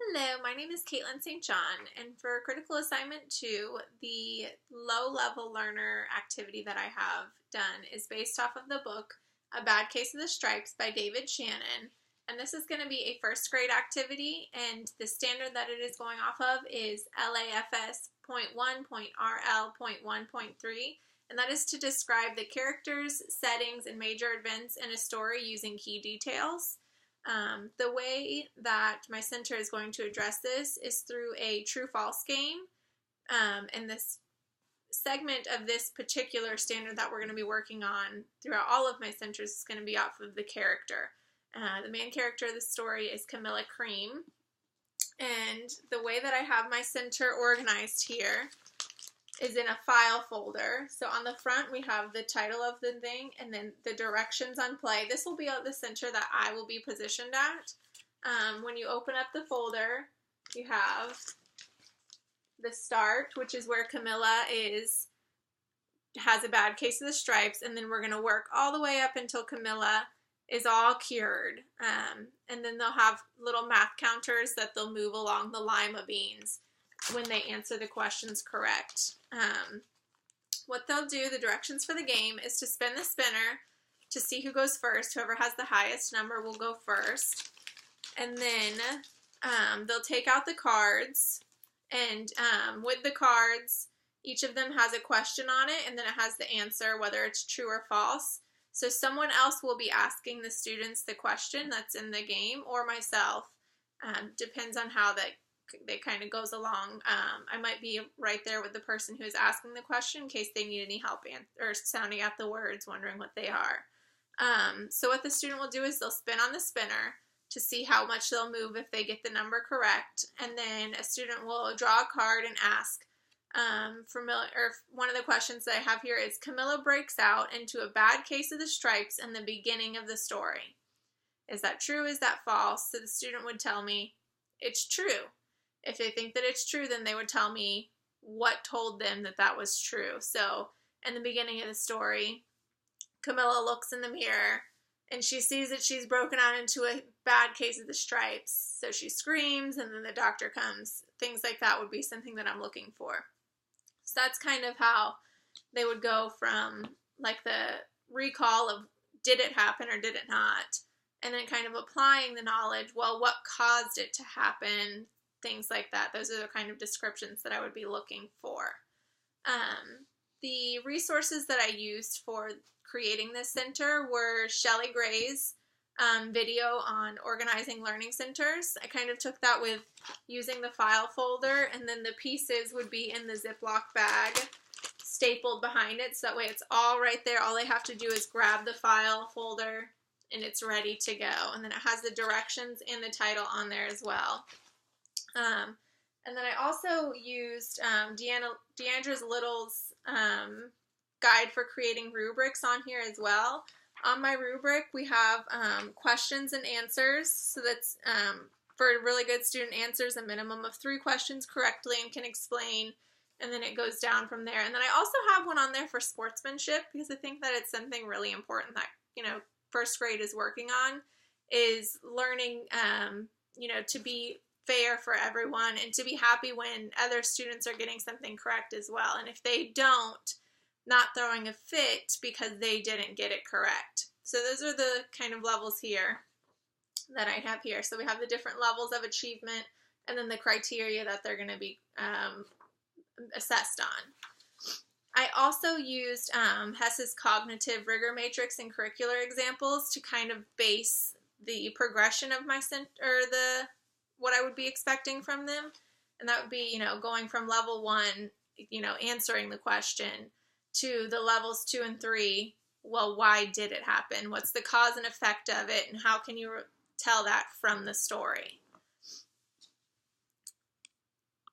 Hello, my name is Caitlin St. John, and for Critical Assignment 2, the low-level learner activity that I have done is based off of the book A Bad Case of the Stripes by David Shannon, and this is going to be a first grade activity, and the standard that it is going off of is LAFS .1.RL.1.3, and that is to describe the characters, settings, and major events in a story using key details. The way that my center is going to address this is through a true-false game, and this segment of this particular standard that we're going to be working on throughout all of my centers is going to be off of the character. The main character of the story is Camilla Cream, and the way that I have my center organized here is in a file folder. So on the front we have the title of the thing and then the directions on play. This will be the center that I will be positioned at. When you open up the folder, you have the start, which is where Camilla has a bad case of the stripes, and then we're going to work all the way up until Camilla is all cured. And then they'll have little math counters that they'll move along the lima beans when they answer the questions correct. What they'll do, the directions for the game, is to spin the spinner to see who goes first. Whoever has the highest number will go first. And then they'll take out the cards, and with the cards, each of them has a question on it, and then it has the answer, whether it's true or false. So someone else will be asking the students the question that's in the game, or myself. Depends on how that kind of goes along. I might be right there with the person who is asking the question in case they need any help or sounding out the words, wondering what they are. So what the student will do is they'll spin on the spinner to see how much they'll move if they get the number correct, and then a student will draw a card and ask. One of the questions that I have here is, Camilla breaks out into a bad case of the stripes in the beginning of the story. Is that true? Is that false? So the student would tell me it's true. If they think that it's true, then they would tell me what told them that that was true. So in the beginning of the story, Camilla looks in the mirror and she sees that she's broken out into a bad case of the stripes. So she screams, and then the doctor comes. Things like that would be something that I'm looking for. So that's kind of how they would go from like the recall of did it happen or did it not, and then kind of applying the knowledge, well, what caused it to happen, things like that. Those are the kind of descriptions that I would be looking for. The resources that I used for creating this center were Shelley Gray's video on organizing learning centers. I kind of took that with using the file folder, and then the pieces would be in the Ziploc bag stapled behind it, so that way it's all right there. All they have to do is grab the file folder and it's ready to go. And then it has the directions and the title on there as well. And then I also used Deandra Little's guide for creating rubrics on here as well. On my rubric, we have questions and answers. So that's for really good student answers, a minimum of 3 questions correctly and can explain, and then it goes down from there. And then I also have one on there for sportsmanship, because I think that it's something really important that, first grade is working on, is learning, to be fair for everyone and to be happy when other students are getting something correct as well. And if they don't, not throwing a fit because they didn't get it correct. So those are the kind of levels here that I have here. So we have the different levels of achievement and then the criteria that they're going to be assessed on. I also used Hess's cognitive rigor matrix and curricular examples to kind of base the progression of my what I would be expecting from them. And that would be, going from level 1, answering the question, to the levels 2 and 3, well, why did it happen? What's the cause and effect of it? And how can you tell that from the story?